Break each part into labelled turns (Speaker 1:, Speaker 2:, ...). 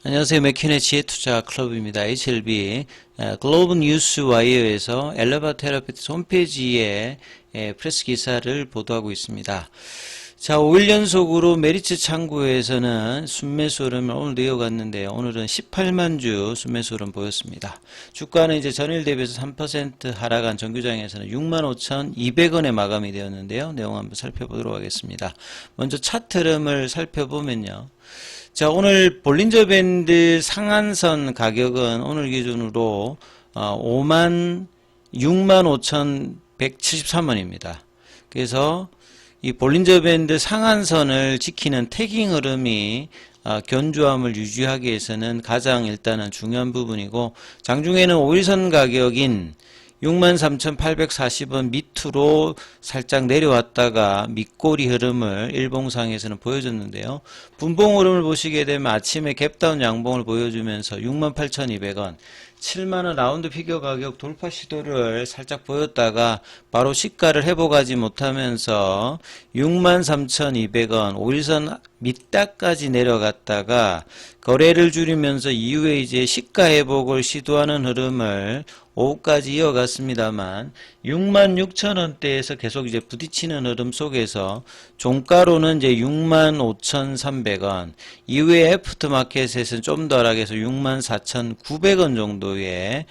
Speaker 1: 안녕하세요. 맥키네 지혜투자 클럽입니다. HLB 글로벌 뉴스 와이어에서 엘레바 테라피틱스 홈페이지에 프레스 기사를 보도하고 있습니다. 자, 5일 연속으로 메리츠 창구에서는 순매수 흐름을 오늘도 이어갔는데요. 오늘은 18만 주 순매수 흐름 보였습니다. 주가는 이제 전일 대비해서 3% 하락한 정규장에서는 65,200원에 마감이 되었는데요. 내용 한번 살펴보도록 하겠습니다. 먼저 차트 흐름을 살펴보면요. 자, 오늘 볼린저 밴드 상한선 가격은 오늘 기준으로 65,173원입니다. 그래서 이 볼린저 밴드 상한선을 지키는 태깅 흐름이 견조함을 유지하기 위해서는 가장 일단은 중요한 부분이고, 장중에는 5일선 가격인 63,840원 밑으로 살짝 내려왔다가 밑꼬리 흐름을 일봉상에서는 보여줬는데요. 분봉 흐름을 보시게 되면 아침에 갭다운 양봉을 보여주면서 68,200원, 7만원 라운드 피겨 가격 돌파 시도를 살짝 보였다가 바로 시가를 회복하지 못하면서 63,200원 5일선 밑단까지 내려갔다가 거래를 줄이면서 이후에 이제 시가 회복을 시도하는 흐름을 오후까지 이어갔습니다만 66,000원대에서 계속 이제 부딪히는 흐름 속에서 종가로는 이제 65,300원, 이후에 애프터마켓에서는 좀 더 하락해서 64,900원 정도의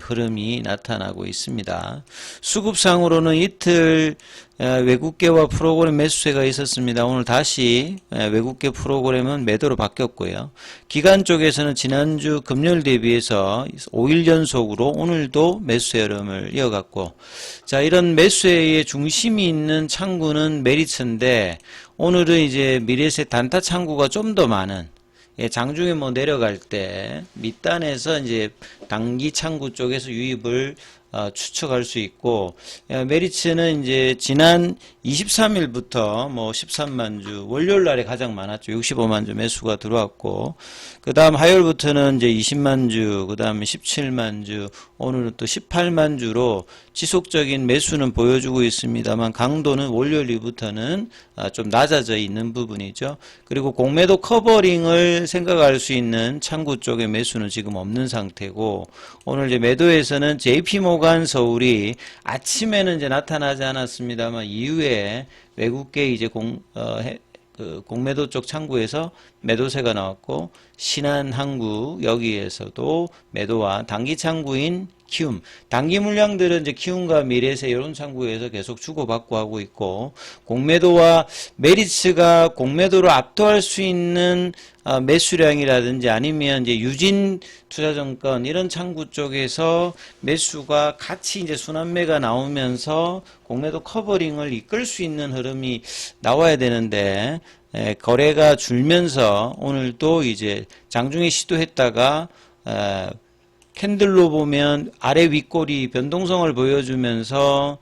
Speaker 1: 흐름이 나타나고 있습니다. 수급상으로는 이틀 외국계와 프로그램 매수세가 있었습니다. 오늘 다시 외국계 프로그램은 매도로 바뀌었고요. 기간 쪽에서는 지난주 금요일 대비해서 5일 연속으로 오늘도 매수세 흐름을 이어갔고, 자, 이런 매수세의 중심이 있는 창구는 메리츠인데, 오늘은 이제 미래세 단타 창구가 좀 더 많은, 장중에 뭐 내려갈 때 밑단에서 이제 단기 창구 쪽에서 유입을 추측할 수 있고, 메리츠는 이제 지난 23일부터 뭐 13만 주, 월요일 날에 가장 많았죠. 65만 주 매수가 들어왔고, 그 다음 화요일부터는 이제 20만 주, 그 다음에 17만 주, 오늘은 또 18만 주로 지속적인 매수는 보여주고 있습니다만, 강도는 월요일 이후부터는 좀 낮아져 있는 부분이죠. 그리고 공매도 커버링을 생각할 수 있는 창구 쪽의 매수는 지금 없는 상태고, 오늘 이제 매도에서는 JP모간 서울이 아침에는 이제 나타나지 않았습니다만 이후에 외국계 이제 공매도 쪽 창구에서 매도세가 나왔고, 신한항구 여기에서도 매도와 단기 창구인 키움, 단기 물량들은 이제 키움과 미래세 이런 창구에서 계속 주고받고 하고 있고, 공매도와 메리츠가 공매도를 압도할 수 있는 매수량이라든지 아니면 이제 유진 투자증권 이런 창구 쪽에서 매수가 같이 이제 순환매가 나오면서 공매도 커버링을 이끌 수 있는 흐름이 나와야 되는데, 거래가 줄면서 오늘도 이제 장중에 시도했다가 캔들로 보면 아래 윗꼬리 변동성을 보여주면서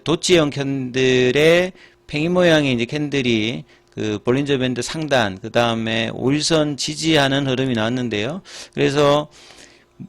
Speaker 1: 도치형 캔들의 팽이 모양의 이제 캔들이 그 볼린저 밴드 상단, 그 다음에 5일선 지지하는 흐름이 나왔는데요. 그래서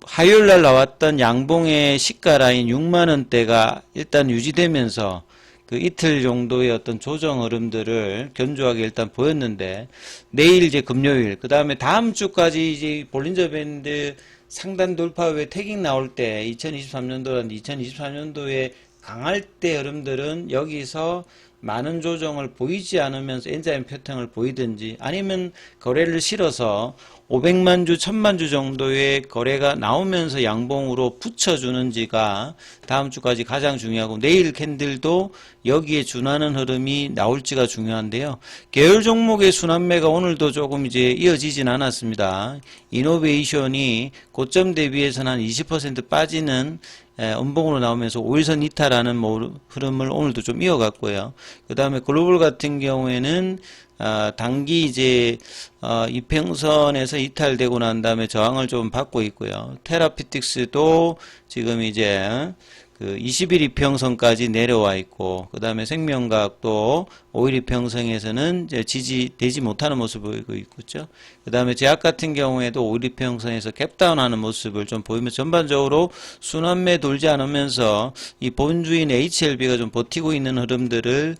Speaker 1: 화요일 날 나왔던 양봉의 시가 라인 6만원대가 일단 유지되면서 그 이틀 정도의 어떤 조정 흐름들을 견조하게 일단 보였는데, 내일 이제 금요일, 그 다음에 다음 주까지 이제 볼린저 밴드 상단 돌파 후에 태깅 나올 때 2023년도라든지 2024년도에 강할 때 흐름들은 여기서 많은 조정을 보이지 않으면서 엔자임 패턴을 보이든지, 아니면 거래를 실어서 500만 주, 1000만 주 정도의 거래가 나오면서 양봉으로 붙여주는지가 다음 주까지 가장 중요하고, 내일 캔들도 여기에 준하는 흐름이 나올지가 중요한데요. 계열 종목의 순환매가 오늘도 조금 이제 이어지진 않았습니다. 이노베이션이 고점 대비해서는 한 20% 빠지는 음봉으로 나오면서 5일선 이탈하는 흐름을 오늘도 좀 이어갔고요. 그 다음에 글로벌 같은 경우에는 단기 이제 이평선에서 이탈되고 난 다음에 저항을 좀 받고 있고요. 테라피틱스도 지금 이제 그 20일 이평선까지 내려와 있고, 그 다음에 생명과학도 5일 이평선에서는 이제 지지되지 못하는 모습을 보이고 있죠. 그 다음에 제약 같은 경우에도 5일 이평선에서 갭다운하는 모습을 좀 보이면서 전반적으로 순환매 돌지 않으면서 이 본주인 HLB가 좀 버티고 있는 흐름들을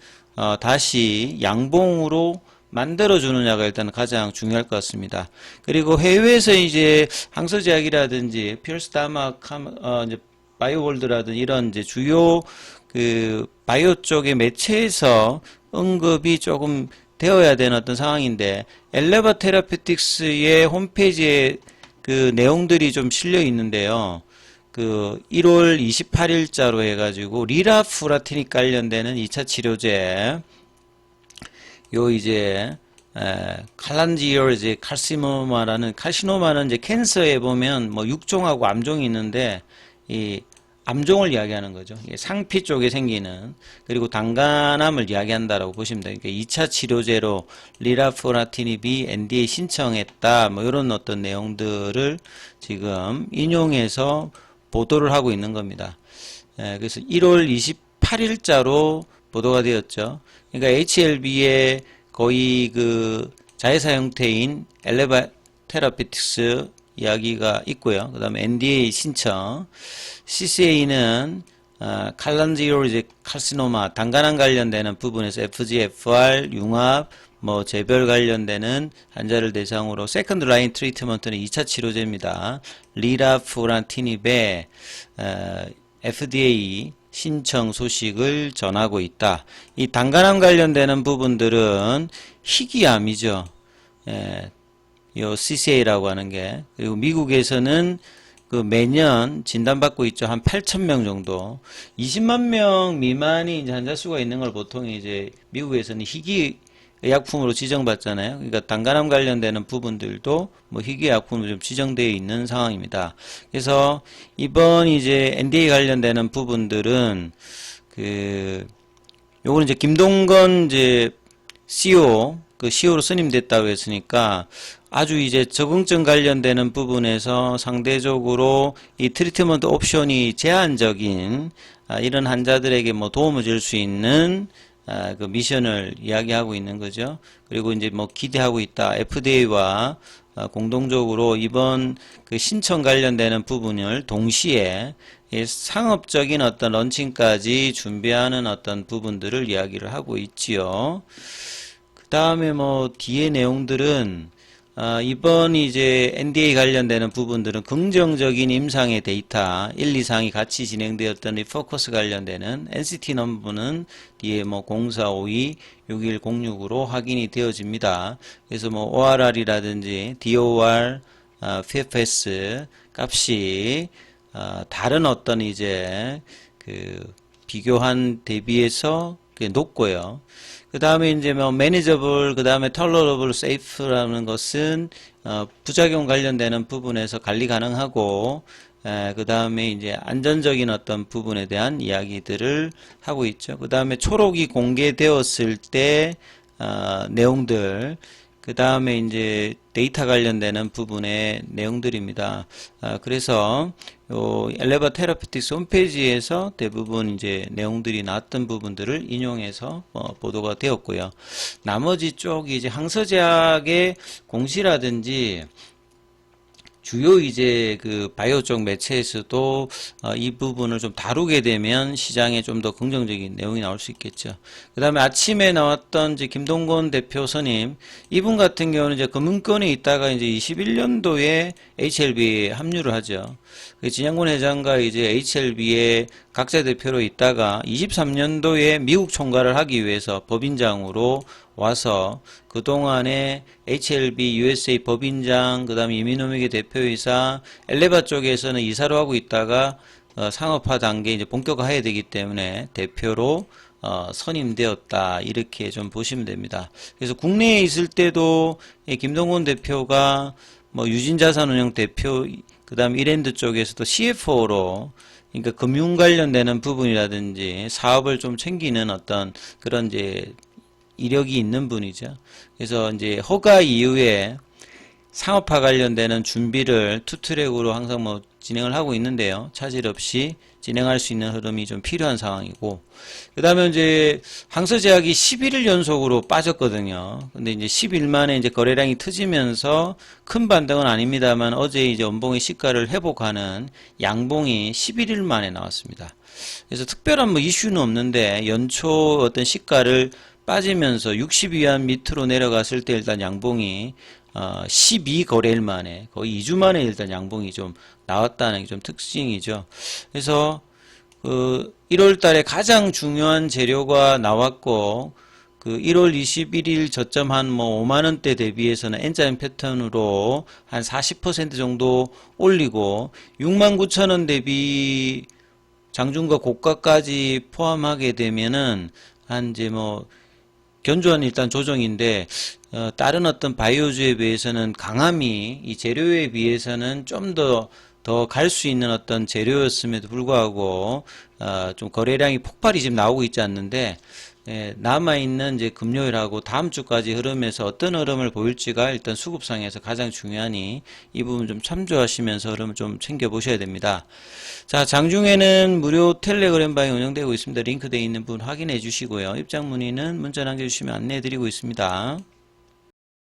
Speaker 1: 다시 양봉으로 만들어주느냐가 일단 가장 중요할 것 같습니다. 그리고 해외에서 이제 항서제약이라든지 피얼스타마, 이제 바이오월드라든지 이런 이제 주요 그 바이오 쪽의 매체에서 언급이 조금 되어야 되는 어떤 상황인데, 엘레바 테라피틱스의 홈페이지에 그 내용들이 좀 실려 있는데요. 그 1월 28일자로 해가지고 리라푸라틴이 관련되는 2차 치료제, 요 이제 칼란지올 이제 칼시노마는 이제 캔서에 보면 뭐 육종하고 암종이 있는데, 이 암종을 이야기하는 거죠. 상피 쪽에 생기는, 그리고 단간암을 이야기한다라고 보시면 돼요. 그러니까 2차 치료제로 리라푸라티닙이 NDA 신청했다, 뭐 이런 어떤 내용들을 지금 인용해서 보도를 하고 있는 겁니다. 그래서 1월 28일자로 보도가 되었죠. 그러니까 HLB의 거의 그 자회사 형태인 엘레바 테라피틱스 이야기가 있고요. 그 다음에 NDA 신청, CCA는 칼란지오리제 칼시노마, 단간암 관련되는 부분에서 FGFR, 융합, 뭐 재별 관련되는 환자를 대상으로 세컨드 라인 트리트먼트는 2차 치료제입니다. 리라푸란티닙의 FDA 신청 소식을 전하고 있다. 이 단간암 관련되는 부분들은 희귀암이죠. 요 CCA라고 하는 게. 그리고 미국에서는 그 매년 진단받고 있죠. 한 8,000명 정도. 20만 명 미만이 이제 환자 수가 있는 걸 보통 이제 미국에서는 희귀 의약품으로 지정받잖아요. 그러니까 단간암 관련되는 부분들도 뭐 희귀 의약품으로 좀 지정되어 있는 상황입니다. 그래서 이번 이제 NDA 관련되는 부분들은 요거는 이제 김동건 이제 CEO, 그 CEO로 선임됐다고 했으니까 아주 이제 적응증 관련되는 부분에서 상대적으로 이 트리트먼트 옵션이 제한적인 이런 환자들에게 뭐 도움을 줄 수 있는 그 미션을 이야기하고 있는 거죠. 그리고 이제 뭐 기대하고 있다. FDA와 공동적으로 이번 그 신청 관련되는 부분을 동시에 상업적인 어떤 런칭까지 준비하는 어떤 부분들을 이야기를 하고 있지요. 그 다음에 뭐 뒤에 내용들은 이번 이제 NDA 관련되는 부분들은 긍정적인 임상의 데이터 1, 2상이 같이 진행되었던 리포커스 관련되는 NCT 넘버는 뒤에 뭐 0452 6106으로 확인이 되어집니다. 그래서 뭐 ORR이라든지 DOR, PFS 값이 다른 어떤 이제 그 비교한 대비해서 높고요. 그 다음에 이제 뭐 매니저블, 그 다음에 털러러블, 세이프라는 것은 부작용 관련되는 부분에서 관리 가능하고, 그 다음에 이제 안전적인 어떤 부분에 대한 이야기들을 하고 있죠. 그 다음에 초록이 공개되었을 때 내용들, 그 다음에 이제 데이터 관련되는 부분의 내용들입니다. 그래서 요 엘레바 테라피틱스 홈페이지에서 대부분 이제 내용들이 나왔던 부분들을 인용해서 보도가 되었고요. 나머지 쪽이 이제 항서제약의 공시라든지 주요 이제 그 바이오 쪽 매체에서도 이 부분을 좀 다루게 되면 시장에 좀 더 긍정적인 내용이 나올 수 있겠죠. 그 다음에 아침에 나왔던 이제 김동건 대표 선임, 이분 같은 경우는 이제 금융권에 있다가 이제 21년도에 HLB에 합류를 하죠. 진양곤 회장과 이제 HLB의 각자 대표로 있다가 23년도에 미국 총괄을 하기 위해서 법인장으로 와서 그동안에 HLB USA 법인장, 그 다음에 이민노믹의 대표이사, 엘레바 쪽에서는 이사로 하고 있다가 상업화 단계 이제 본격화해야 되기 때문에 대표로 선임되었다, 이렇게 좀 보시면 됩니다. 그래서 국내에 있을 때도 김동건 대표가 뭐 유진자산운용 대표, 그 다음 이랜드 쪽에서도 CFO로, 그러니까 금융 관련되는 부분이라든지 사업을 좀 챙기는 어떤 그런 이제 이력이 있는 분이죠. 그래서 이제 허가 이후에 상업화 관련되는 준비를 투트랙으로 항상 뭐 진행을 하고 있는데요. 차질 없이 진행할 수 있는 흐름이 좀 필요한 상황이고, 그 다음에 이제 항서제약이 11일 연속으로 빠졌거든요. 근데 이제 10일 만에 이제 거래량이 터지면서 큰 반등은 아닙니다만 어제 이제 원봉의 시가를 회복하는 양봉이 11일 만에 나왔습니다. 그래서 특별한 뭐 이슈는 없는데 연초 어떤 시가를 빠지면서 60 위안 밑으로 내려갔을 때 일단 양봉이 12거래일 만에 거의 2주 만에 일단 양봉이 좀 나왔다는 게 좀 특징이죠. 그래서 1월 달에 가장 중요한 재료가 나왔고 1월 21일 저점 한 5만 원대 대비해서는 N자형 패턴으로 한 40% 정도 올리고 6만 9천 원 대비 장중과 고가까지 포함하게 되면은 한 이제 견조한 일단 조정인데 다른 어떤 바이오주에 비해서는 강함이 이 재료에 비해서는 좀 더 갈 수 있는 어떤 재료였음에도 불구하고 좀 거래량이 폭발이 지금 나오고 있지 않는데 남아있는 이제 금요일하고 다음 주까지 흐름에서 어떤 흐름을 보일지가 일단 수급상에서 가장 중요하니 이 부분 좀 참조하시면서 흐름을 좀 챙겨보셔야 됩니다. 자, 장중에는 무료 텔레그램 방이 운영되고 있습니다. 링크되어 있는 부분 확인해 주시고요. 입장 문의는 문자 남겨주시면 안내해 드리고 있습니다.